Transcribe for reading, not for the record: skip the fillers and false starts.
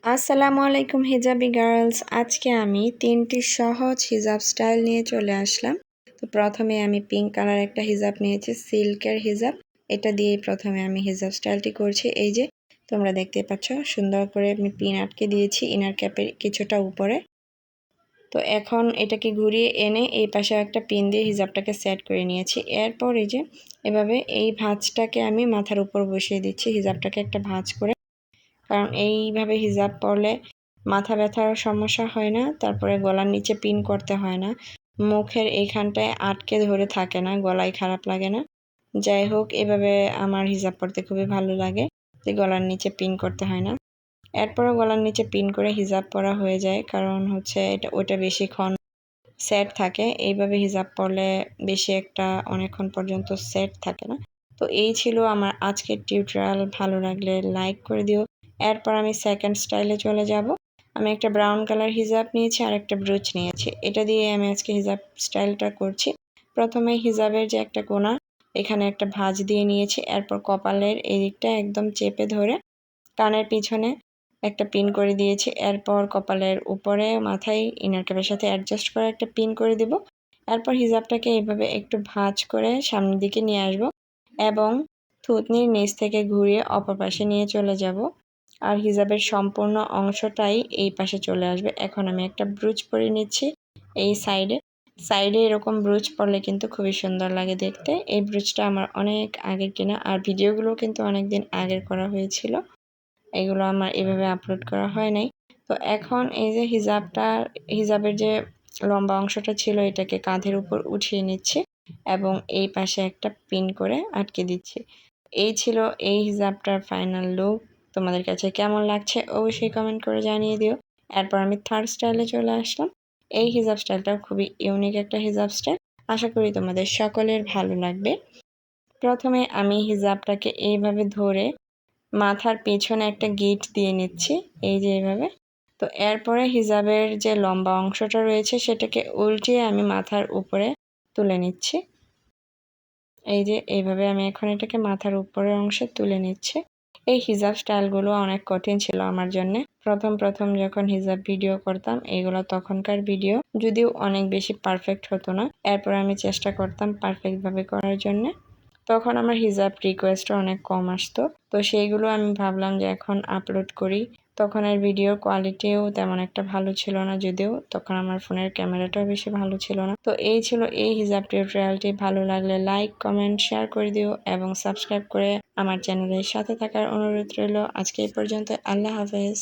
আসসালামু আলাইকুম hijabi girls. আজকে আমি 3টি সহজ হিজাব স্টাইল নিয়ে চলে আসলাম। তো প্রথমে আমি পিঙ্ক কালার একটা হিজাব নিয়েছি, সিল্কের হিজাব। এটা দিয়ে প্রথমে আমি হিজাব স্টাইলটি করছি। এই যে তোমরা দেখতে পাচ্ছ, সুন্দর করে আমি পিন আটকে দিয়েছি ইনার ক্যাপের কিছুটা উপরে। তো এখন এটাকে ঘুরিয়ে এনে এই পাশে একটা পিন দিয়ে হিজাবটাকে সেট করে নিয়েছি। এরপর এই যে এভাবে এই ভাঁজটাকে আমি মাথার উপর বসিয়ে দিচ্ছি, হিজাবটাকে একটা ভাঁজ করে। কারণ এইভাবে হিজাব পরলে মাথা ব্যথার সমস্যা হয় না, তারপরে গলার নিচে পিন করতে হয় না, মুখের এইখানটায় আটকে ধরে থাকে না, গলায় খারাপ লাগে না। যাই হোক, এভাবে আমার হিজাব পরতে খুবই ভালো লাগে যে গলার নিচে পিন করতে হয় না। এরপরও গলার নিচে পিন করে হিজাব পরা হয়ে যায়, কারণ হচ্ছে ওটা বেশিক্ষণ সেট থাকে। এইভাবে হিজাব পরলে বেশি একটা অনেকক্ষণ পর্যন্ত সেট থাকে না। তো এই ছিল আমার আজকের টিউটোরিয়াল। ভালো লাগলে লাইক করে দিও। এরপর আমি সেকেন্ড স্টাইলে চলে যাব। আমি একটা ব্রাউন কালার হিজাব নিয়েছি আর একটা ব্রুচ নিয়েছি। এটা দিয়ে আমি আজকে হিজাব স্টাইলটা করছি। প্রথমে হিজাবের যে একটা কোনা, এখানে একটা ভাঁজ দিয়ে নিয়েছি। এরপর কপালের এই দিকটা একদম চেপে ধরে কানের পিছনে একটা পিন করে দিয়েছি। এরপর কপালের উপরে মাথায় ইনার ক্যাপের সাথে অ্যাডজাস্ট করে একটা পিন করে দিব। এরপর হিজাবটাকে এইভাবে একটু ভাঁজ করে সামনের দিকে নিয়ে আসব এবং থুতনির নিচ থেকে ঘুরিয়ে অপর পাশে নিয়ে চলে যাব। আর হিজাবের সম্পূর্ণ অংশটাই এই পাশে চলে আসবে। এখন আমি একটা ব্রুচ পরে নিচ্ছি এই সাইডে এরকম ব্রুচ পরলে কিন্তু খুবই সুন্দর লাগে দেখতে। এই ব্রুচটা আমার অনেক আগের কেনা, আর ভিডিওগুলো কিন্তু অনেক দিন আগের করা হয়েছিল, এগুলো আমার এভাবে আপলোড করা হয় নাই। তো এখন এই যে হিজাবের যে লম্বা অংশটা ছিল, এটাকে কাঁধের উপর উঠিয়ে নিচ্ছি এবং এই পাশে একটা পিন করে আটকে দিচ্ছি। এই ছিল এই হিজাবটার ফাইনাল লুক। তোমাদের কাছে কেমন লাগছে অবশ্যই কমেন্ট করে জানিয়ে দিও। এরপর আমি থার্ড স্টাইলে চলে আসলাম। এই হিজাব স্টাইলটাও খুবই ইউনিক একটা হিজাব স্টাইল। আশা করি তোমাদের সকলের ভালো লাগবে। প্রথমে আমি হিজাবটাকে এইভাবে ধরে মাথার পেছনে একটা গিট দিয়ে নিচ্ছি, এই যে এইভাবে। তো এরপরে হিজাবের যে লম্বা অংশটা রয়েছে সেটাকে উল্টিয়ে আমি মাথার উপরে তুলে নিচ্ছি। এই যে এইভাবে আমি এখন এটাকে মাথার উপরের অংশে তুলে নিচ্ছি। এই হিজাব স্টাইলগুলো অনেক কঠিন ছিল আমার জন্য। প্রথম যখন হিজাব ভিডিও করতাম, এইগুলো তখনকার ভিডিও, যদিও অনেক বেশি পারফেক্ট হতো না। এরপর আমি চেষ্টা করতাম পারফেক্টভাবে করার জন্য। তখন আমার হিজাব রিকোয়েস্টও অনেক কম আসতো। তো সেইগুলো আমি ভাবলাম যে এখন আপলোড করি। তখন আর ভিডিওর কোয়ালিটিও তেমন একটা ভালো ছিল না, যদিও তখন আমার ফোনের ক্যামেরাটাও বেশি ভালো ছিল না। তো এই ছিল এই হিজাব টিউটোরিয়ালটি। ভালো লাগলে লাইক, কমেন্ট, শেয়ার করে দিও এবং সাবস্ক্রাইব করে আমার চ্যানেলের সাথে থাকার অনুরোধ রইল। আজকে এই পর্যন্ত। আল্লাহ হাফেজ।